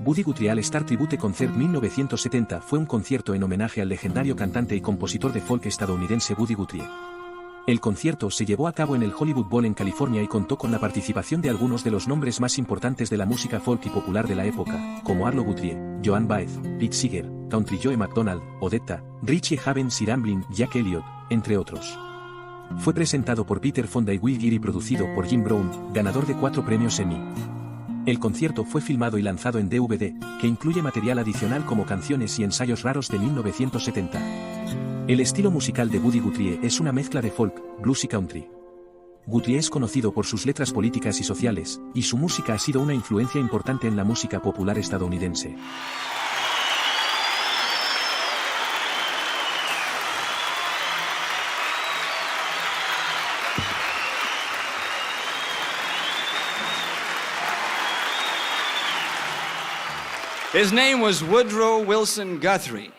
Woody Guthrie All Star Tribute Concert 1970 fue un concierto en homenaje al legendario cantante y compositor de folk estadounidense Woody Guthrie. El concierto se llevó a cabo en el Hollywood Bowl en California y contó con la participación de algunos de los nombres más importantes de la música folk y popular de la época, como Arlo Guthrie, Joan Baez, Pete Seeger, Country Joe McDonald, Odetta, Richie Havens, Sir Amblin, Jack Elliott, entre otros. Fue presentado por Peter Fonda y Will Geer y producido por Jim Brown, ganador de 4 premios Emmy. El concierto fue filmado y lanzado en DVD, que incluye material adicional como canciones y ensayos raros de 1970. El estilo musical de Woody Guthrie es una mezcla de folk, blues y country. Guthrie es conocido por sus letras políticas y sociales, y su música ha sido una influencia importante en la música popular estadounidense. His name was Woodrow Wilson Guthrie.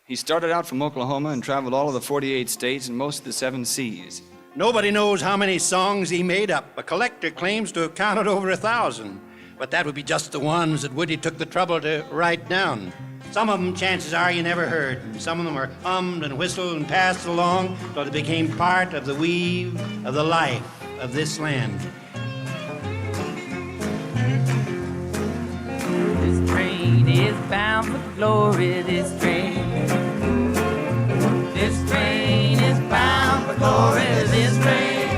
He started out from Oklahoma and traveled all of the 48 states and most of the 7 seas. Nobody knows how many songs he made up. A collector claims to have counted over 1,000. But that would be just the ones that Woody took the trouble to write down. Some of them, chances are, you never heard. And some of them are hummed and whistled and passed along till they became part of the weave of the life of this land. This train is bound for glory, this train. This train is bound for glory, this train.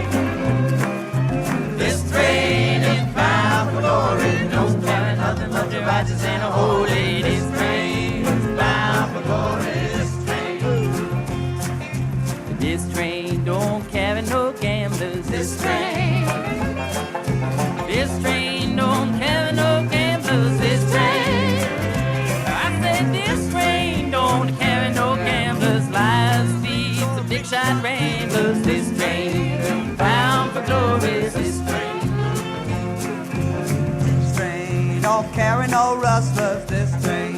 This train is bound for glory, no carry nothing but the righteous and the holy. This train is bound for glory, this train. This train don't carry no gamblers, this train. This train don't carry no gamblers, this train. I said this train don't carry no gamblers, lies, thieves, the big shot ramblers. This train bound for glory, this train. This train don't carry no rustlers, this train.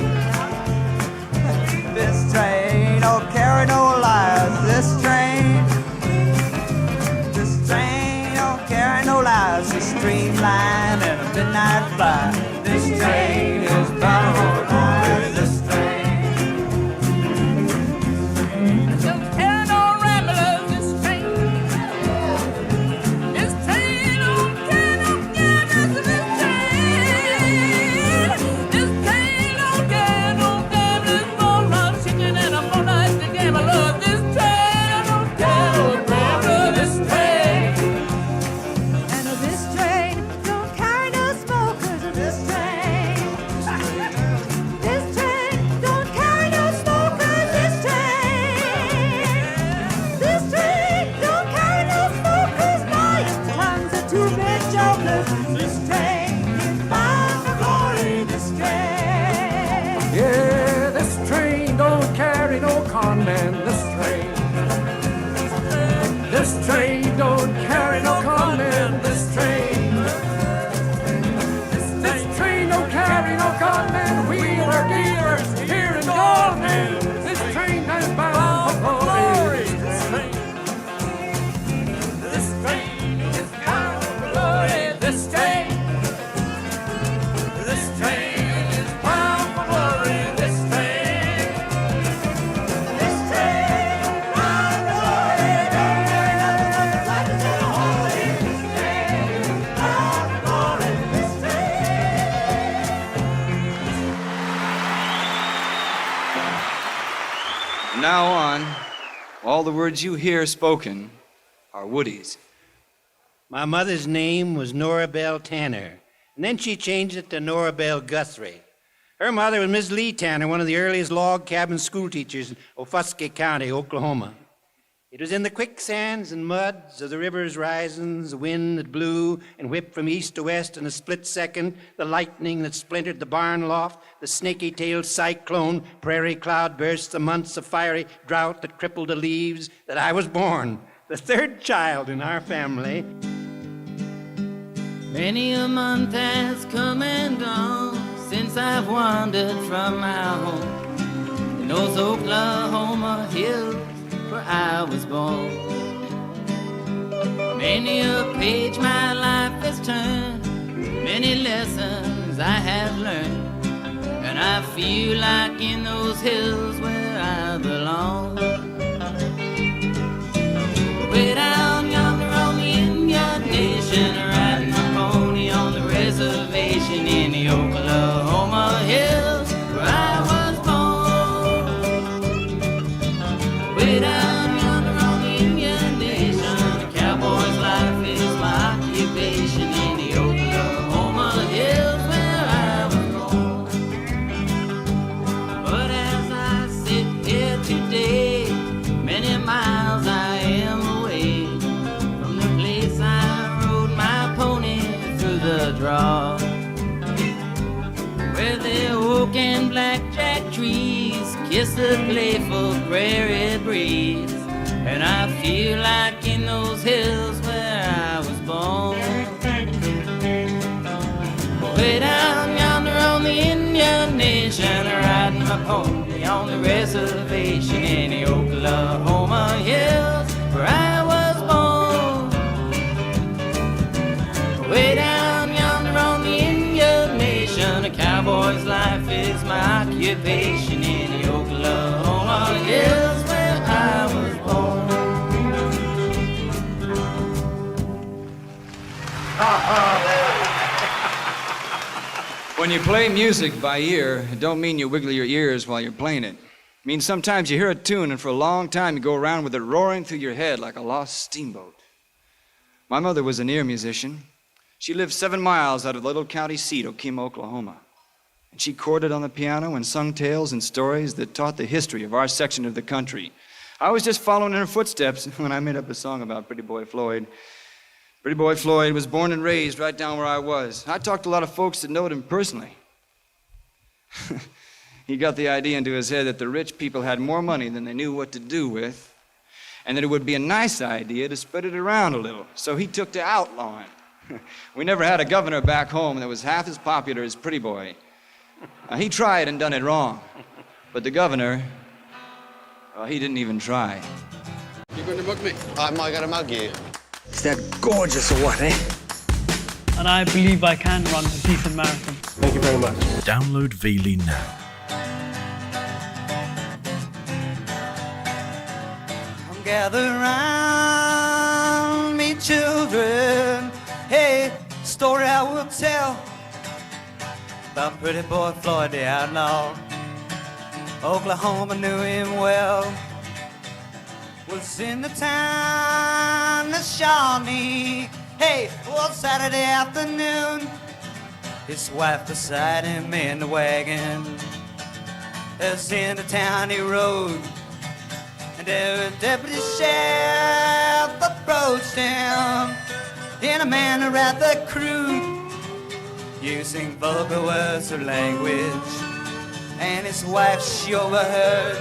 This train don't carry no lies, this train. This train don't carry no lies, a streamline and a midnight fly. This train is bound for glory, this train. Don't carry no ramblers, this train. This train don't carry no gamblers, this train. This train don't carry no gamblers, no run chicken and a moonlight to gamblers. This train don't carry no gamblers, this train. And this train don't carry no smokers. This train, this train don't carry no smokers. This train, this train don't carry no smokers. My tongues are too big jokers. This train is bound for glory. This train. Yeah, this train don't carry no con man, this train. This train don't carry no con man, this train. This train don't carry no con man, wheeler dealers here in Golden. This train is bound for glory. This train. This train is bound for glory. This train. This train is bound for glory. This train. This train bound for glory. This train bound for glory. This From now on, all the words you hear spoken are Woody's. My mother's name was Nora Bell Tanner, and then she changed it to Nora Bell Guthrie. Her mother was Miss Lee Tanner, one of the earliest log cabin school teachers in Offusky County, Oklahoma. It was in the quicksands and muds of the river's risings, the wind that blew and whipped from east to west in a split second, the lightning that splintered the barn loft, the snaky-tailed cyclone, prairie cloud bursts, the months of fiery drought that crippled the leaves, that I was born, the third child in our family. Many a month has come and gone since I've wandered from my home. In North Oklahoma hills where I was born. Many a page my life has turned, many lessons I have learned. and I feel like in those hills where I belong. Way down yonder on the Indian Nation, riding my pony on the reservation in the Oklahoma hills where I was born. Way down yonder on the Indian Nation, a cowboy's life is my occupation in the Oklahoma hills where I was born. But as I sit here today, many miles I am away from the place I rode my pony through the draw, where the oak and blackjack trees kiss the playful prairie breeze, and I feel like in those hills where I was born. Way down yonder on the Indian Nation, riding my pony on the reservation in the Oklahoma hills where I was born. Way down yonder on the Indian Nation, a cowboy's life is my occupation in the Oklahoma hills where I was born. When you play music by ear, it don't mean you wiggle your ears while you're playing it. It means sometimes you hear a tune and for a long time you go around with it roaring through your head like a lost steamboat. My mother was an ear musician. She lived 7 miles out of the little county seat, Okima, Oklahoma. And she chorded on the piano and sung tales and stories that taught the history of our section of the country. I was just following in her footsteps when I made up a song about Pretty Boy Floyd. Pretty Boy Floyd was born and raised right down where I was. I talked to a lot of folks that knowed him personally. He got the idea into his head that the rich people had more money than they knew what to do with, and that it would be a nice idea to spread it around a little. So he took to outlawing. We never had a governor back home that was half as popular as Pretty Boy. He tried and done it wrong, but the governor, well, he didn't even try. You going to mug me? Am I going to mug you? Is that gorgeous or what, eh? And I believe I can run a decent marathon. Thank you very much. Download Veely now. Come gather round me, children. Hey, story I will tell about Pretty Boy Floyd the outlaw. Oklahoma knew him well. Was in the town of Shawnee. Hey, one Saturday afternoon, his wife beside him in the wagon. As in the town he rode, and there a deputy sheriff approached him in a manner rather crude, using vulgar words of language, and his wife she overheard.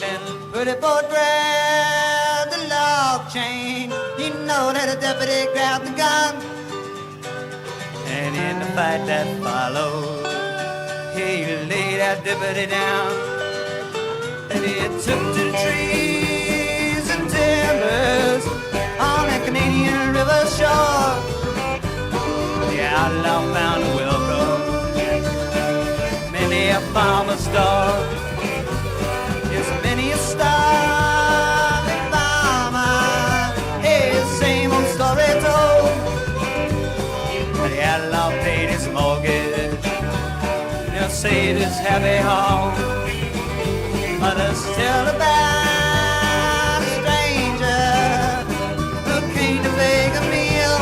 Little Pretty Boy grabbed the log chain. You know that the deputy grabbed the gun. And in the fight that followed, he laid that deputy down. And he took to the trees and timbers on the Canadian River shore. The outlaw found a welcome, many a farmer's door. Yes, many a starving farmer, his same old story told. The outlaw paid his mortgage, now saved his happy home. Others tell about a stranger who came to beg a meal.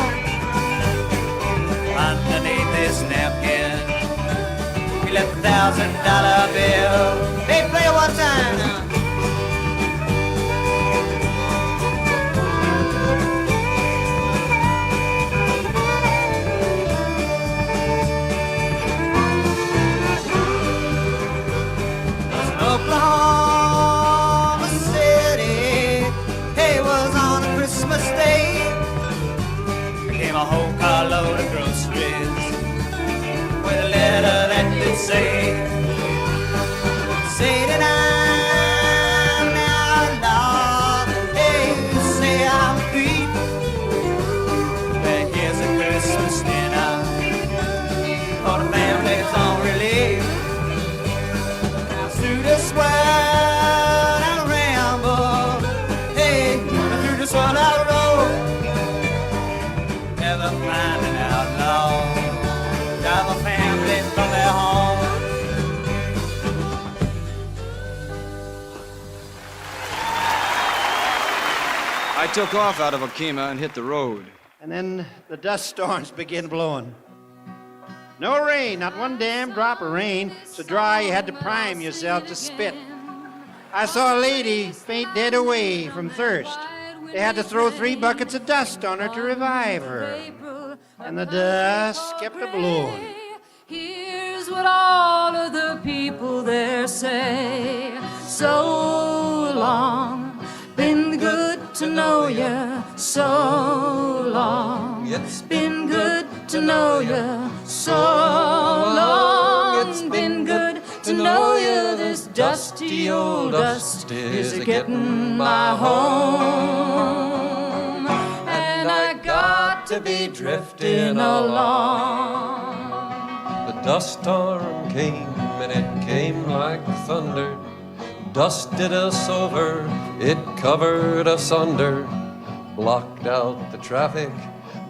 Underneath this napkin, he left $1,000 bill. Hey, play it one time now. Oklahoma City, hey, was on a Christmas day. Came a whole carload of groceries with a letter that did say that I'm an outlaw. Hey, you say I'm free, but here's a Christmas dinner for the families on relief. on our road, never find an outlaw. Drive a family from their home. I took off out of Okima and hit the road. And then the dust storms begin blowing. No rain, not one damn drop of rain. So dry you had to prime yourself to spit. I saw a lady faint dead away from thirst. They had to throw 3 buckets of dust on her to revive her. And the dust kept a-blowing. Here's what all of the people there say. So long, been good to know ya. So long, it's been good to know ya. So long, it's been good to know ya. This dusty old dust is a-getting my home. And I got to be drifting along. The dust storm came and it came like thunder. Dusted us over, it covered us under. Blocked out the traffic,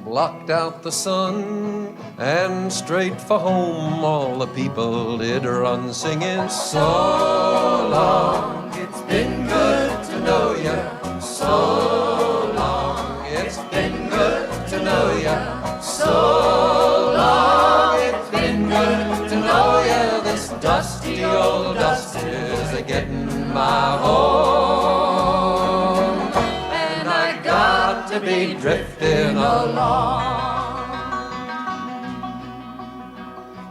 blocked out the sun. And straight for home all the people did run singing, so long, it's been good to know ya. So long, it's been good to know ya. So long, it's been good to know ya. This dusty old dust is a-getting my home. And I got to be drifting along.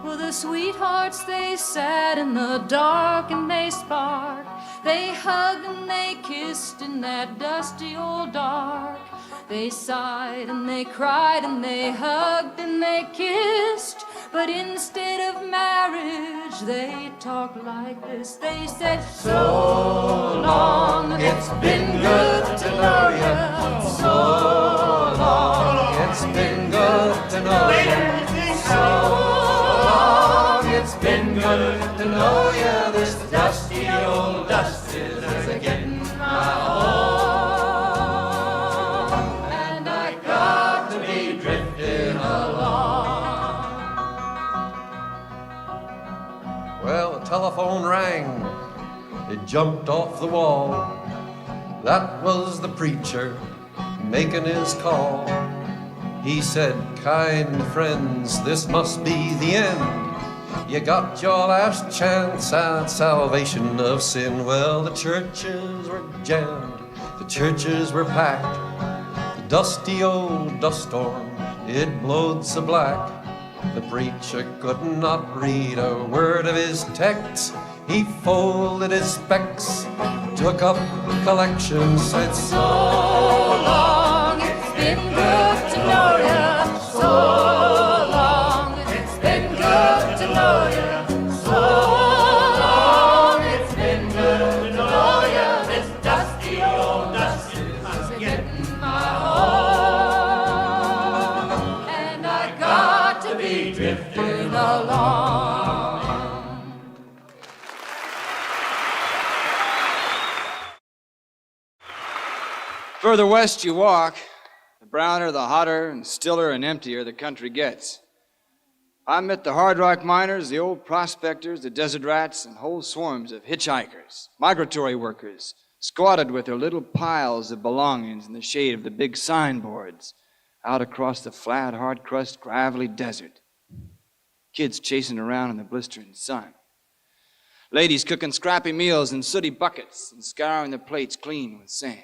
Well, the sweethearts, they sat in the dark and they sparked. They hugged and they kissed in that dusty old dark. They sighed and they cried and they hugged and they kissed. But instead of marriage, they talked like this. They said, so long, it's been good to know ya. So long, It's been good to know ya. So long, it's been good to know ya. This dusty old dust is a-getting my home. And I got to be drifting along. Well, the telephone rang. It jumped off the wall. That was the preacher making his call. He said, kind friends, this must be the end. You got your last chance at salvation of sin. Well, the churches were jammed, the churches were packed. The dusty old dust storm, it blowed so black. The preacher could not read a word of his text. He folded his specs, took up collection, said, so long, it's been good to know ya. So long, it's been good to know ya. So long, it's been good to know ya. This dusty old dust is getting my home. And I got to be drifting along. Further west you walk, the browner, the hotter, and stiller and emptier the country gets. I met the hard rock miners, the old prospectors, the desert rats, and whole swarms of hitchhikers, migratory workers, squatted with their little piles of belongings in the shade of the big signboards out across the flat, hard-crust, gravelly desert. Kids chasing around in the blistering sun. Ladies cooking scrappy meals in sooty buckets and scouring their plates clean with sand.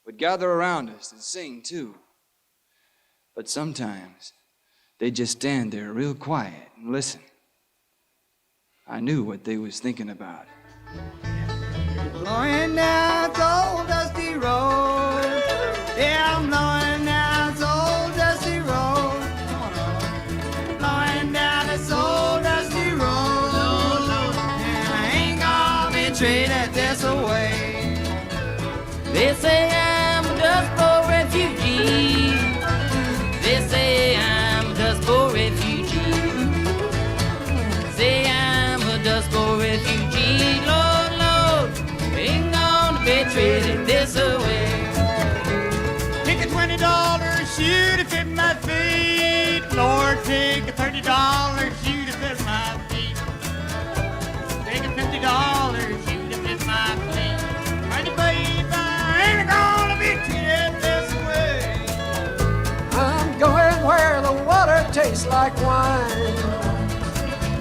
Would gather around us and sing, too. But sometimes they'd just stand there real quiet and listen. I knew what they was thinking about. Blowing down the old dusty road. Yeah, I'm blowing down this old dusty road. Blowing down this old dusty road. And I ain't gonna be treated this away. They say I'm a Dust Bowl refugee. They say I'm a Dust Bowl refugee. Say I'm a Dust Bowl refugee. Lord, Lord, ain't gonna be treated this way. shoe to fit my feet. Lord, take a $30 shoe to fit my feet. Take a $50 shoe to fit my feet. Honey, babe, I ain't gonna be treated this way. I'm going where the water tastes like wine.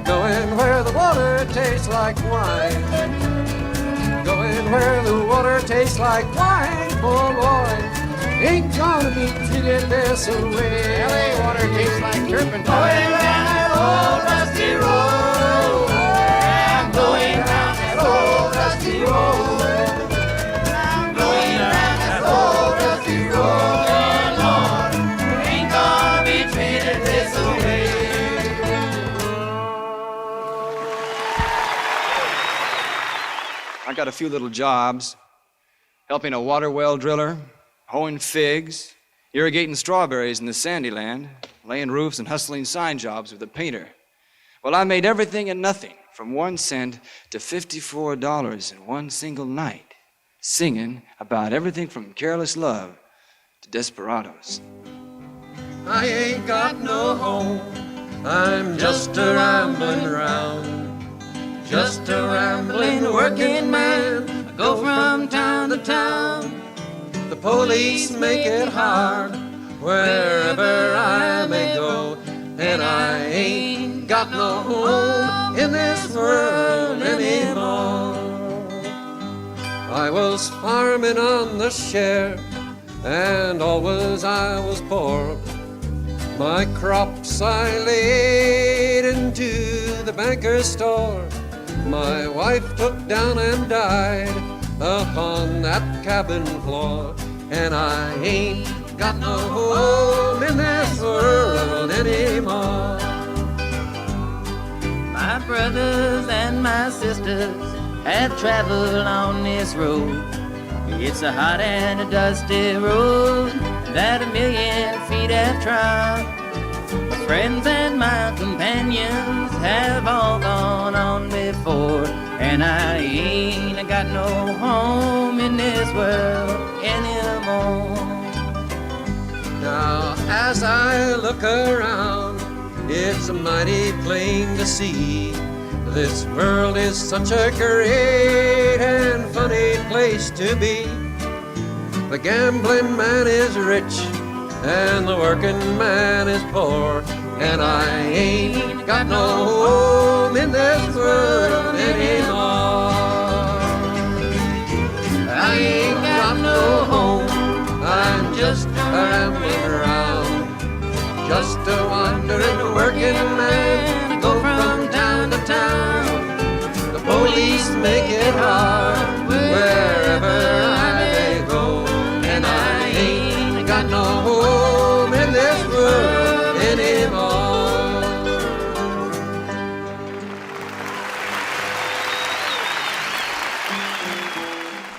Going where the water tastes like wine. Going where the water tastes like wine, poor boy. Ain't gonna be treated this way. LA water tastes like turpentine. Going down that old rusty road. I'm going down that old rusty road. I'm going down that old rusty road. Yeah, Lord, ain't gonna be treated this way. I got a few little jobs, helping a water well driller, hoeing figs, irrigating strawberries in the sandy land, laying roofs and hustling sign jobs with a painter. Well, I made everything and nothing, from 1 cent to $54 in one single night, singing about everything from careless love to desperados. I ain't got no home, I'm just a rambling round. Just a rambling working man, I go from town to town. The police make it hard wherever I may go, and I ain't got no home in this world anymore. I was farming on the share, and always I was poor. My crops I laid into the banker's store. My wife took down and died upon that cabin floor, and I ain't got no home in this world anymore. My brothers and my sisters have traveled on this road. It's a hot and a dusty road that 1,000,000 feet have trod. My friends and my companions have all gone on before, and I ain't got no home in this world anymore. Now, as I look around, it's mighty plain to see this world is such a great and funny place to be. The gambling man is rich and the working man is poor, and I ain't got no home in this world anymore. I ain't got no home, I'm just rambling around, just a wandering working man, I go from town to town. The police make it hard wherever I may go, and I ain't got no home in this world anymore.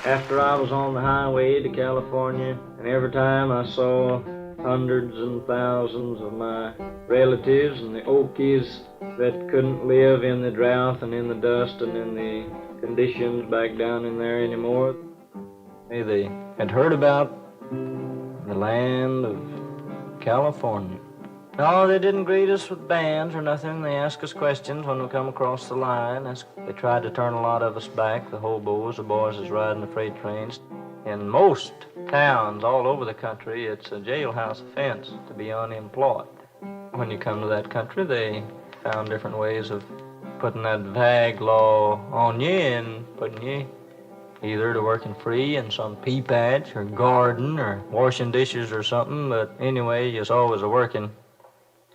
After I was on the highway to California, and every time I saw hundreds and thousands of my relatives and the Okies that couldn't live in the drought and in the dust and in the conditions back down in there anymore. They had heard about the land of California. No, they didn't greet us with bands or nothing. They asked us questions when we come across the line. They tried to turn a lot of us back, the hobos, the boys that's riding the freight trains. In most towns all over the country, it's a jailhouse offense to be unemployed. When you come to that country, they found different ways of putting that vague law on you and putting you either to working free in some pea patch or garden or washing dishes or something, but anyway, you was always a working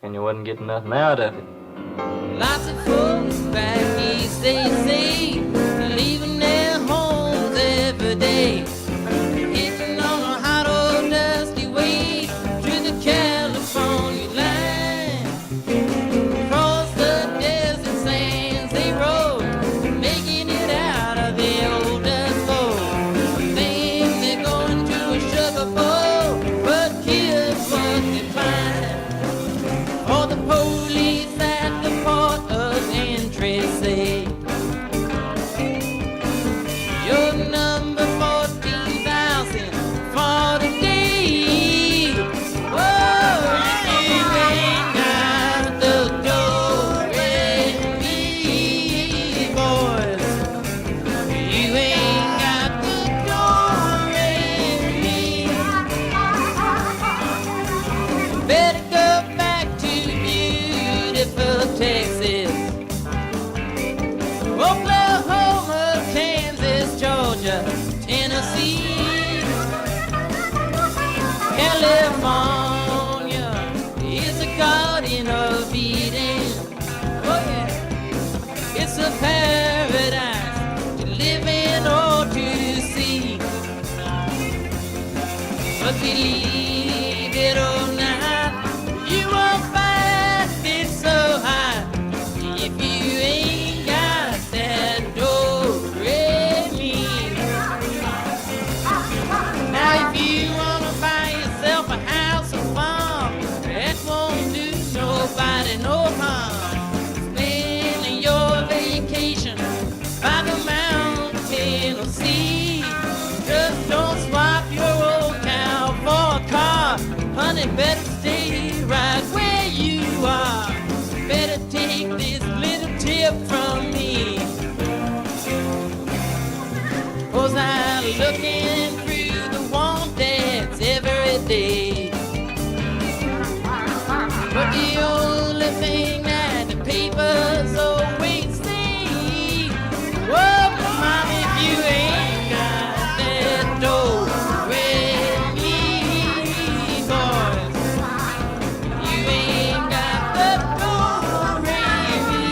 and you wasn't getting nothing out of it. Lots of folks back east, they say, leaving their homes every day, hitting on a hot old dusty way to the California line. Across the desert sands they rode, making it out of the old dust bowl. Think they're going to a sugar bowl, but here's what they find. All the police at the port of entry say, California is a garden of Eden. Oh yeah, it's a paradise to live in or to see. But believe it or not, you won't find it so high if you ain't got that do-re-mi. Now if you wanna buy yourself a house or farm, that won't do nobody no harm. Spending your vacation by the mountain or sea. Just don't swap your old cow for a car. Honey, better stay right where you are. Better take this little tip from me. 'Cause I'm looking through the wanteds every day. But the only thing that the papers always say, oh, mom, if you ain't got that do-re-mi, boys, you ain't got the do-re-mi.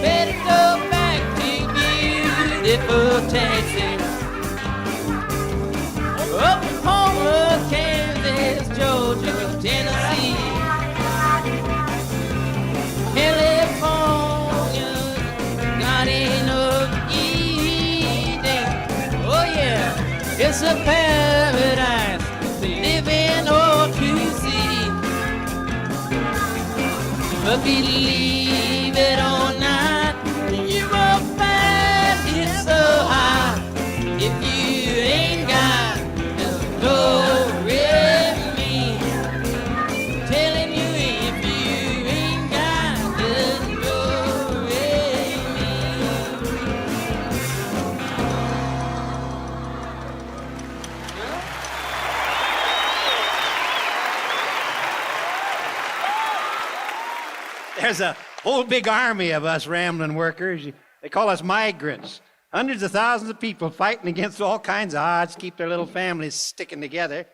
Better go back to beautiful Texas, Oklahoma, Kansas, Georgia, Tennessee, California, Garden of Eden. Oh yeah, it's a paradise to live in or to see. But believe it or not, you won't find it so high if you ain't got the do-re-mi. Telling you if you ain't got the do-re-mi. There's a whole big army of us rambling workers. They call us migrants. Hundreds of thousands of people fighting against all kinds of odds to keep their little families sticking together,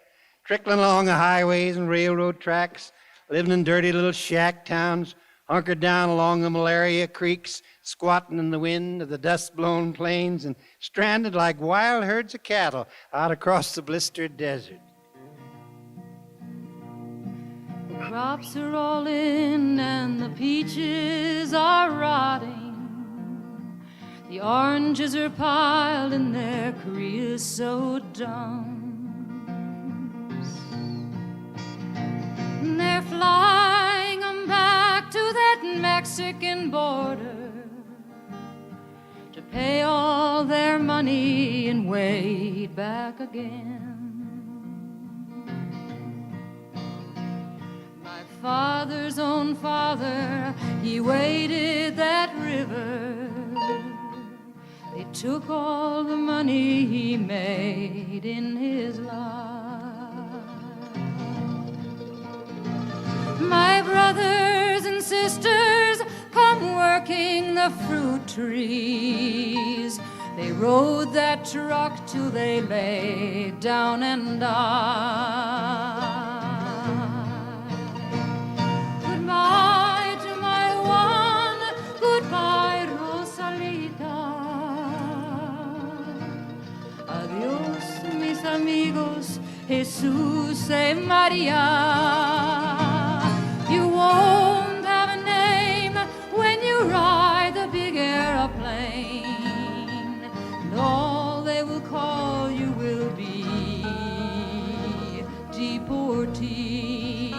trickling along the highways and railroad tracks, living in dirty little shack towns, hunkered down along the malaria creeks, squatting in the wind of the dust-blown plains, and stranded like wild herds of cattle out across the blistered desert. The crops are all in and the peaches are rotting. The oranges are piled in their creosote dumps. And they're flying 'em back to that Mexican border to pay all their money and wait back again. My father's own father, he waded that river. They took all the money he made in his life. My brothers and sisters come working the fruit trees. They rode that truck till they lay down and died. Goodbye to my one, goodbye, Rosalita. Adiós, mis amigos, Jesus y Maria. You won't have a name when you ride the big airplane. And all they will call you will be deportee.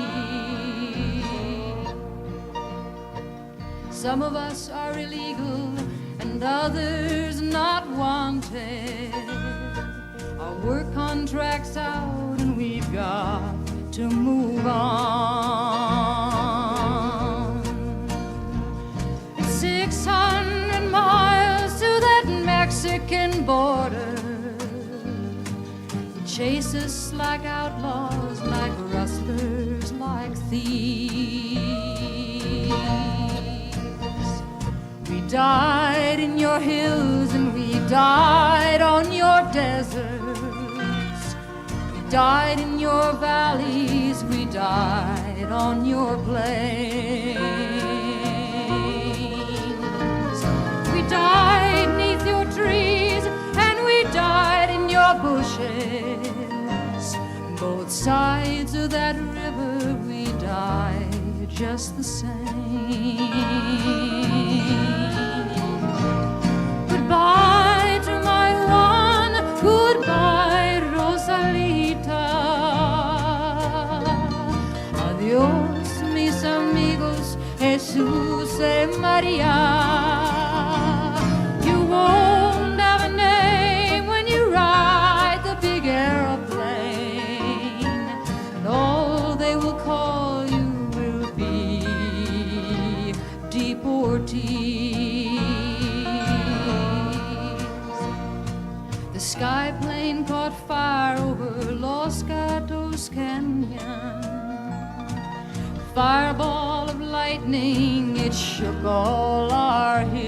Some of us are illegal and others not wanted. Our work contract's out and we've got to move on. It's 600 miles to that Mexican border. They chase us like outlaws, like rustlers, like thieves. We died in your hills and we died on your desert. died in your valleys, we died on your plains. We died neath your trees, and we died in your bushes. Both sides of that river, we died just the same. Goodbye to my one, goodbye, Rosalita. Adiós, mis amigos, Jesús y María. You won't have a name when you ride the big aeroplane, and all they will call you will be deportees. The sky plane caught fire over Los Gatos Canyon. Fireball of lightning, it shook all our hills.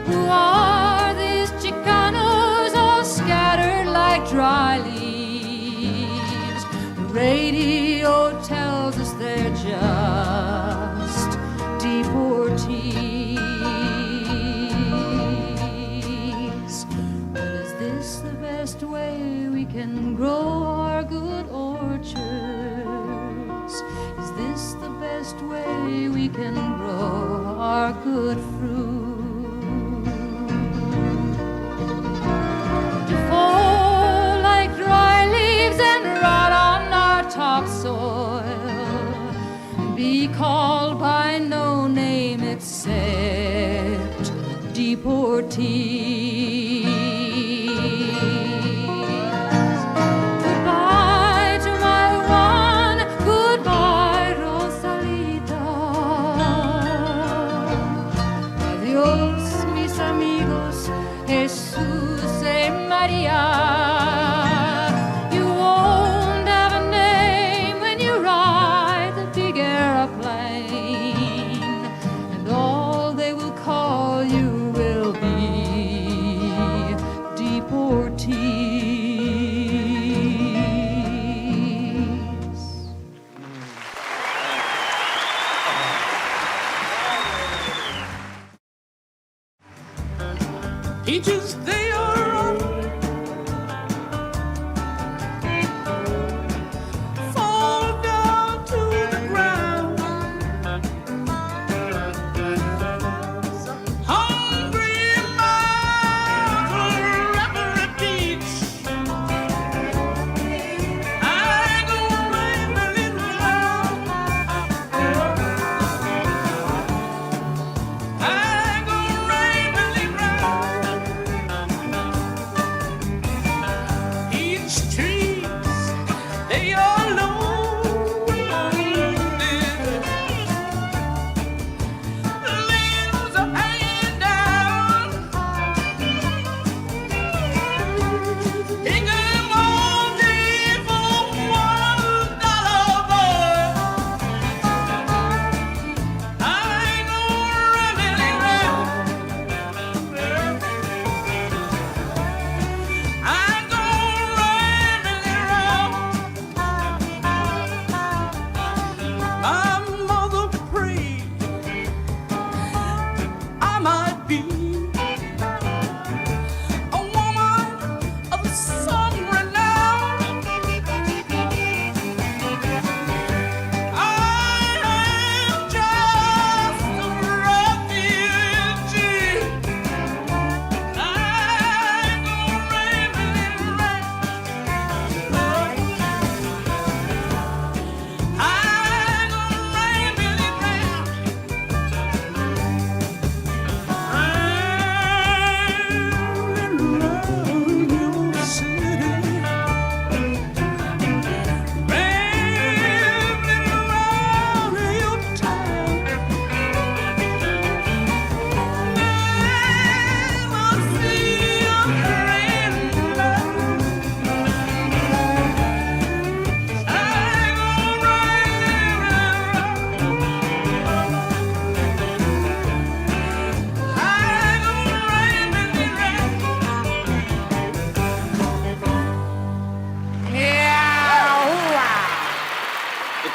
Who are these Chicanos all scattered like dry leaves? The radio tells us they're just deportees. But is this the best way we can grow our good orchards? Is this the best way we can grow our good fruit? To fall like dry leaves and rot on our topsoil, and be called by no name except deportees. Goodbye to my one, goodbye, Rosalita. Adiós, mis amigos, Jesús y María. You won't have a name when you ride the big aeroplane, and all they will call you will be deportees. Peaches, they are up. Fall down to the ground. Hungry mouths are every beach. I go rambling round. I go rambling round.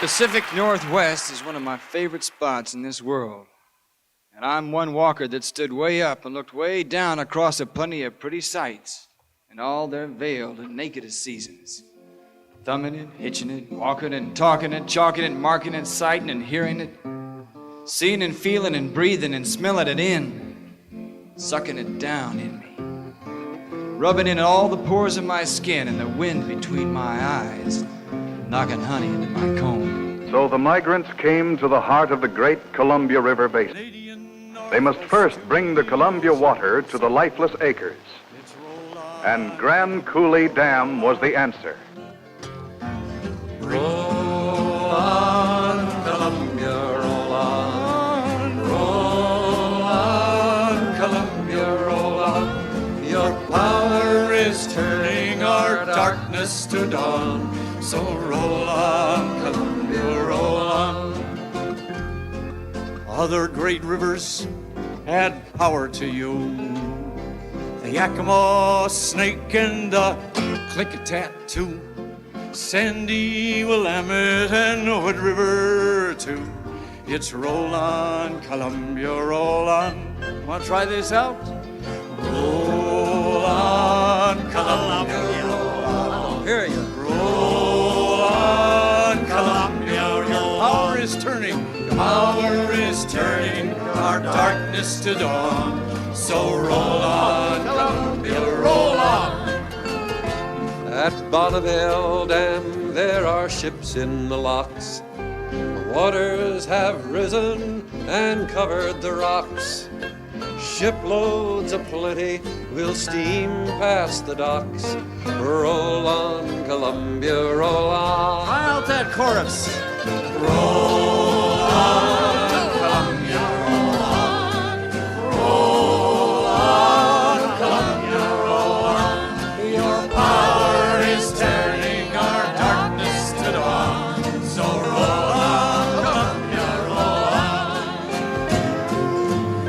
Pacific Northwest is one of my favorite spots in this world. And I'm one walker that stood way up and looked way down across a plenty of pretty sights, and all their veiled and nakedest seasons. Thumbing it, hitching it, walking and talking it, chalking it, marking it, sighting and hearing it, seeing and feeling and breathing and smelling it in, sucking it down in me, rubbing in all the pores of my skin and the wind between my eyes, knocking honey into my comb. So the migrants came to the heart of the great Columbia River basin. They must first bring the Columbia water to the lifeless acres. And Grand Coulee Dam was the answer. Roll on, Columbia, roll on. Roll on, Columbia, roll on. Your power is turning our darkness to dawn. So roll on, Columbia, roll on. Other great rivers add power to you. The Yakima, Snake, and the Klickitat too. Sandy, Willamette, and Wood River too. It's roll on, Columbia, roll on. Want to try this out? Roll on, Columbia, roll on. Hear you. Roll on, Columbia, your power is turning. Your power is turning our darkness to dawn. So roll on, Columbia, roll on. At Bonneville Dam there are ships in the locks. The waters have risen and covered the rocks. Shiploads aplenty will steam past the docks. Roll on, Columbia, roll on. Try out that chorus. Roll on, Columbia, roll on. Roll on, Columbia, roll on. Your power is turning our darkness to dawn. So roll on, Columbia, roll on.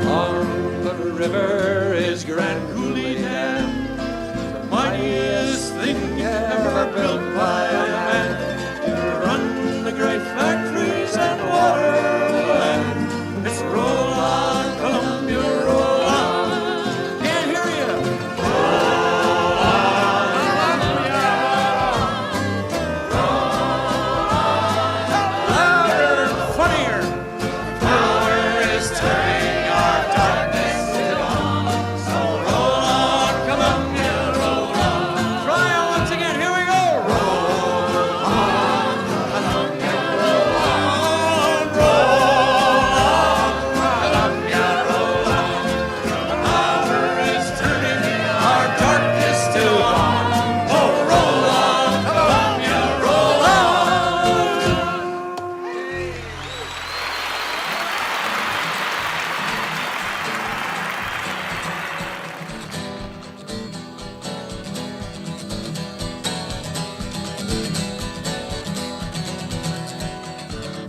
On the river is Grand Coulee Dam, the mightiest thing ever built by a man to run the great factories and water land. It's roll on, Columbia, roll on. Can't hear you. Roll on, Columbia, roll on. Louder, funnier. Power is turning our darkness to dawn. So roll on, Columbia, roll on. Try it once again. Here we go. Roll on, Columbia, roll on. Roll on, Columbia, roll on. The power is turning our darkness to dawn. Oh, roll on, Columbia, roll on.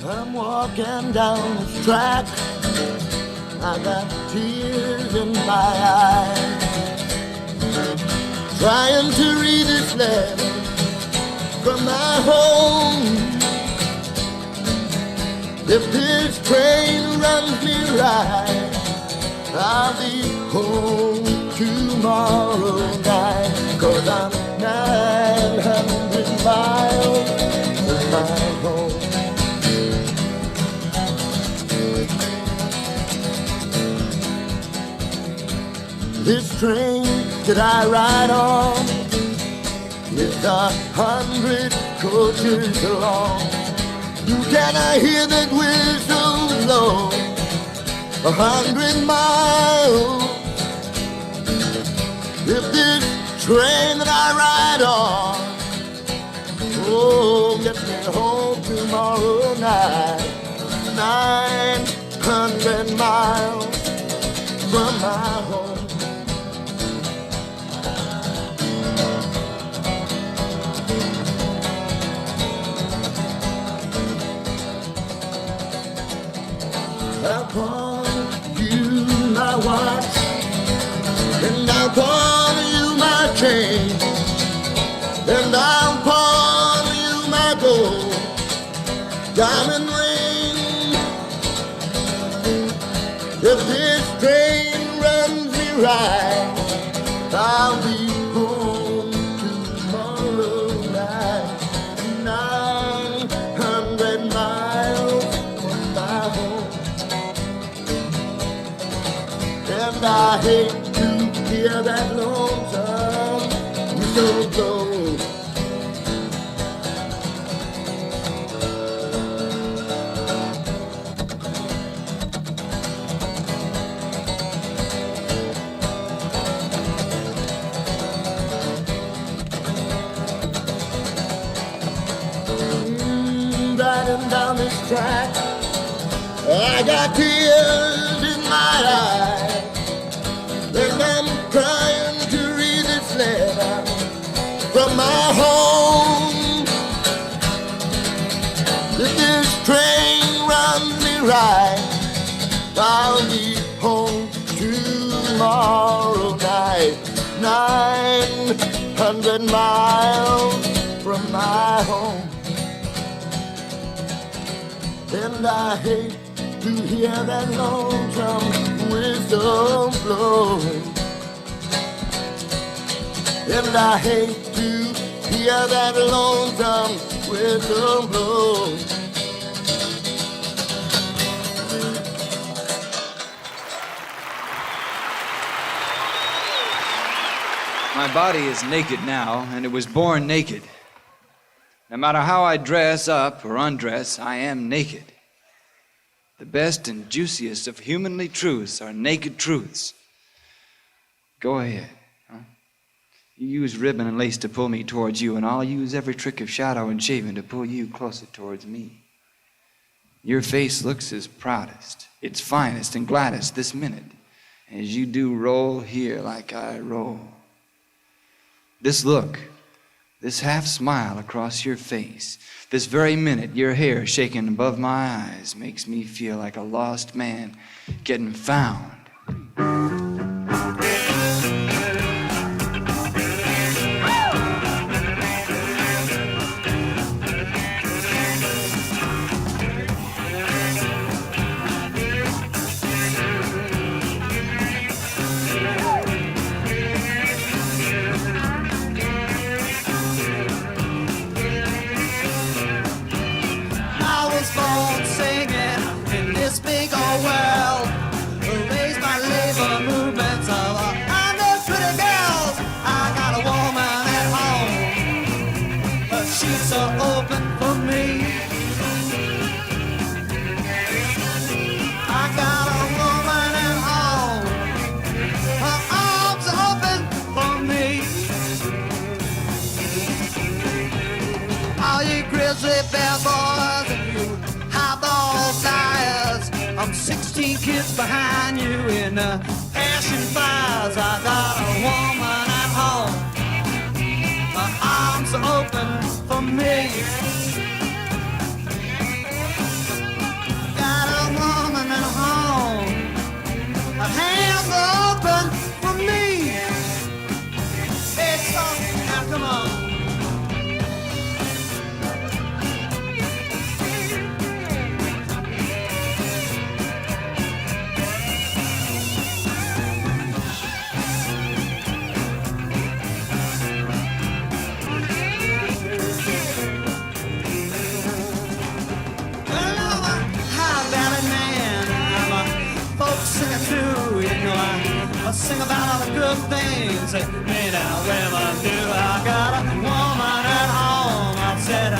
I'm walking down this track. I got tears in my eyes, trying to read this letter from my home. If this train runs me right, I'll be home tomorrow night. 'Cause I'm 900 miles from my home. This train that I ride on is 100 coaches long. You cannot hear that whistle blow 100 miles. If this train that I ride on, oh, gets me home tomorrow night, 900 miles from my home. I'll pawn you my watch, and I'll pawn you my chain, and I'll pawn you my gold. I'll be home tomorrow night. 900 miles from my home. And I hate to hear that lonesome whistle blow. Riding down this track, I got tears in my eyes, and I'm trying to read this letter from my home. If this train runs me right, I'll be home tomorrow night. 900 miles from my home. And I hate to hear that lonesome whistle blow. And I hate to hear that lonesome whistle blow. My body is naked now, and it was born naked. No matter how I dress up or undress, I am naked. The best and juiciest of humanly truths are naked truths. Go ahead. Huh? You use ribbon and lace to pull me towards you, and I'll use every trick of shadow and shaving to pull you closer towards me. Your face looks its proudest, its finest and gladdest this minute, as you do roll here like I roll. This look, this half smile across your face, this very minute your hair shaking above my eyes makes me feel like a lost man getting found. I'm 16 kids behind you in ashen fires. I got a woman at home. My arms are open for me. Got a woman at home. Her hands are open for me. Hey, so now come on. I sing about all the good things that men and women do. I got a woman at home. I said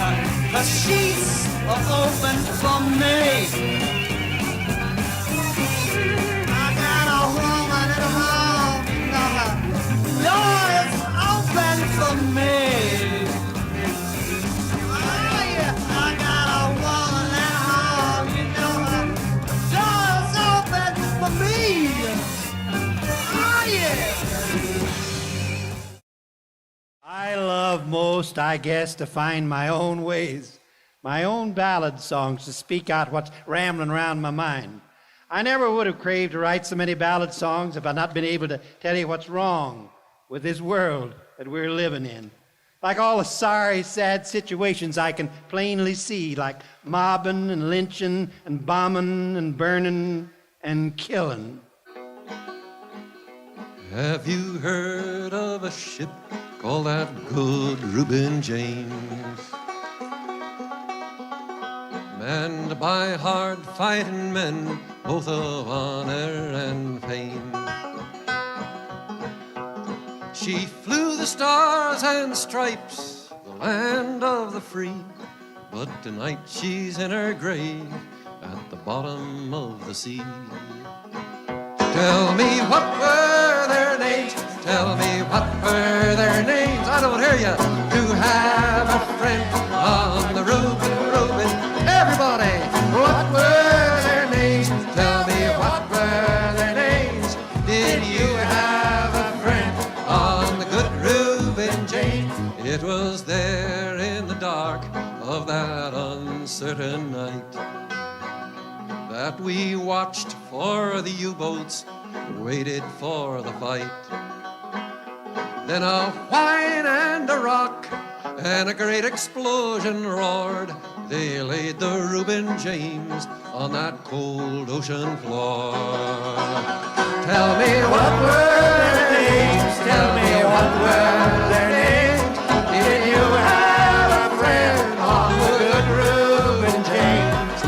the sheets are open for me. I got a woman at home. The door is open for me. Oh yeah, I got a woman at home. You know the door is open for me. I love most, I guess, to find my own ways, my own ballad songs to speak out what's rambling around my mind. I never would have craved to write so many ballad songs if I'd not been able to tell you what's wrong with this world that we're living in. Like all the sorry, sad situations I can plainly see, like mobbing and lynching and bombing and burning and killing. Have you heard of a ship called that good Reuben James? Manned by hard-fighting men, both of honor and fame. She flew the stars and stripes, the land of the free, but tonight she's in her grave at the bottom of the sea. Tell me what were their names, tell me what were their names, I don't hear ya. To have a friend on the Reuben, everybody, what were their names, tell me what were their names. Did you have a friend on the good Reuben James? It was there in the dark of that uncertain night that we watched for the U-boats, waited for the fight. Then a whine and a rock and a great explosion roared. They laid the Reuben James on that cold ocean floor. Tell me what were their names, tell me what were their names. Did you have a friend on the good Reuben James?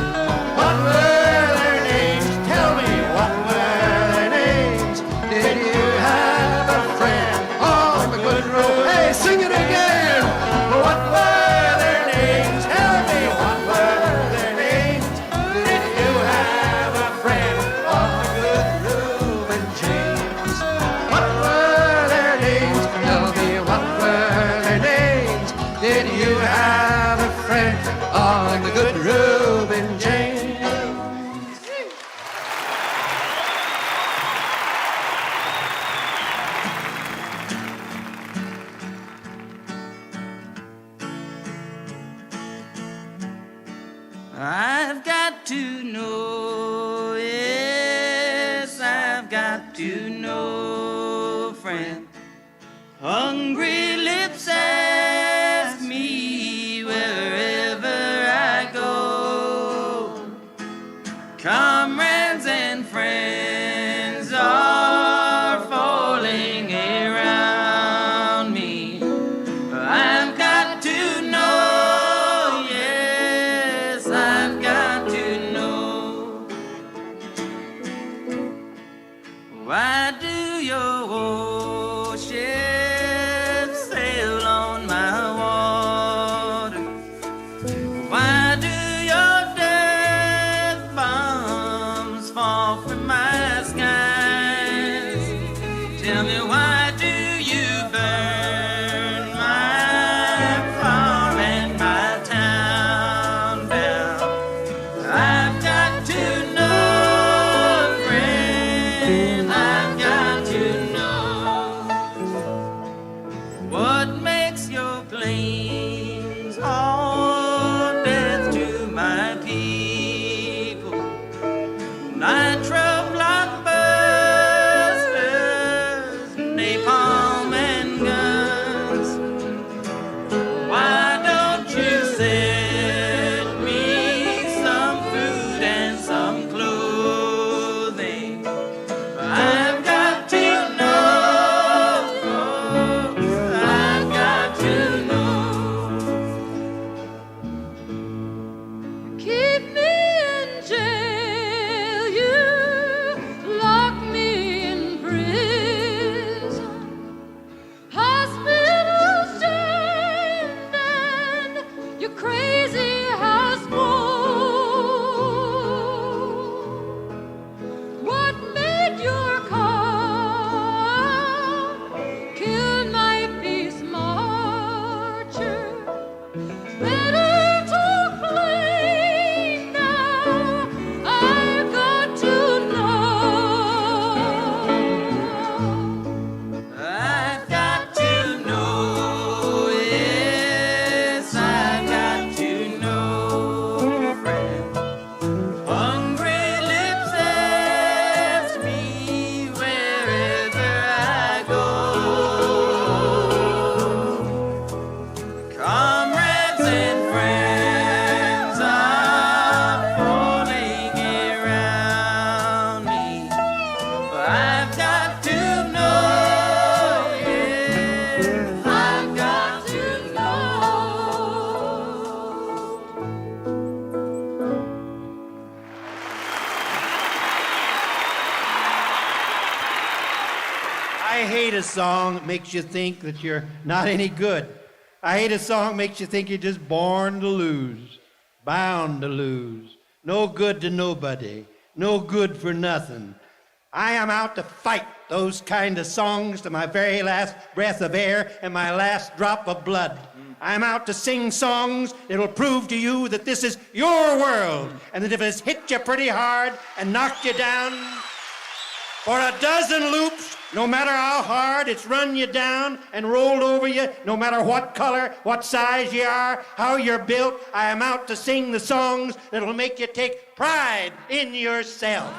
What were their names, tell me what were their names. Did you have a friend on the good Reuben? Hey, sing it again. What were their names, tell me what were their names. Did you have a friend on the good Reuben James? What were their names, tell me what were their names. Did you have a friend on the good Reuben James? I've got to know, yes, I've got to know, friend. Hungry lips ask me wherever I go. Comrades and friends are falling around me. I've got to know, yes, I've got to know. Why do your ships sail on song that makes you think that you're not any good. I hate a song that makes you think you're just born to lose, bound to lose, no good to nobody, no good for nothing. I am out to fight those kind of songs to my very last breath of air and my last drop of blood. I'm out to sing songs that'll prove to you that this is your world, and that if it's hit you pretty hard and knocked you down for a dozen loops, no matter how hard it's run you down and rolled over you, no matter what color, what size you are, how you're built, I am out to sing the songs that'll make you take pride in yourself.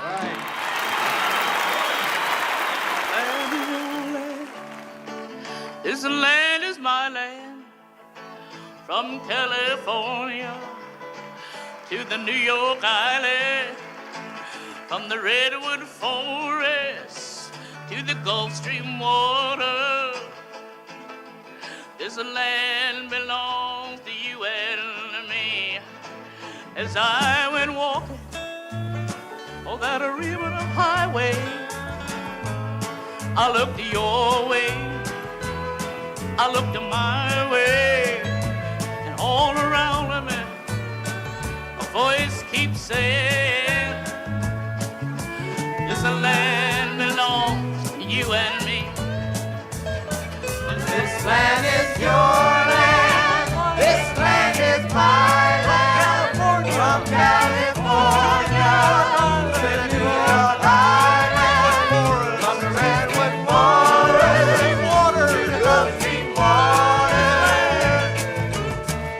This land is my land, from California to the New York Island, from the redwood forest to the Gulf Stream water. This land belongs to you and me. As I went walking on that ribbon of highway, I looked your way, I looked my way, and all around me, a voice keeps saying, this land belongs to you and me. This land is your land, this land is my land, from California to the New York Island, from the redwood forest to the Gulf Stream water.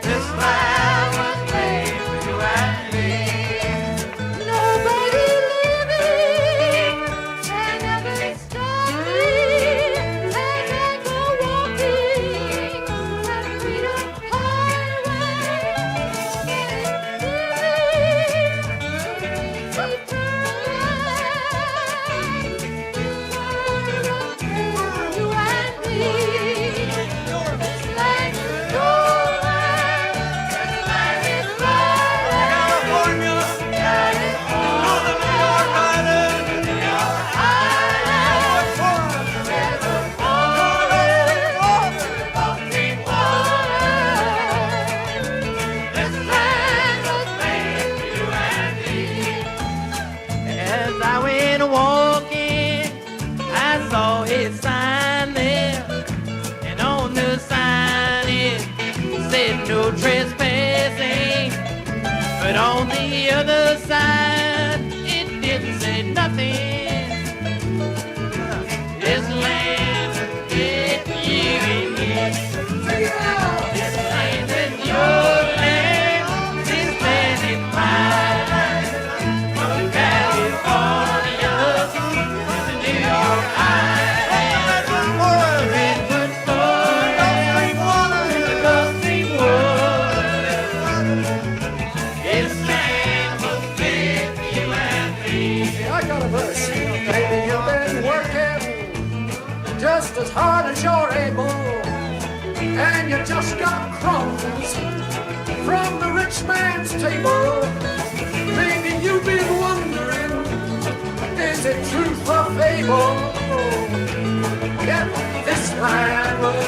This land was made for you and me. Nobody living can ever stop me as I go walking that freedom As I went walking, I saw his sign there, and on the sign it said no trespassing, but on the other side it didn't say nothing. This land is you and me. This land is your land. This land is mine. From California to the New York Island, the redwood forest to the Gulf Stream water. This land was made for you and me. I got a verse. Baby, you've been working just as hard as you're able, and you just got crumbs from the rich man's table. Maybe you've been wondering, is it truth or fable? Yet this land was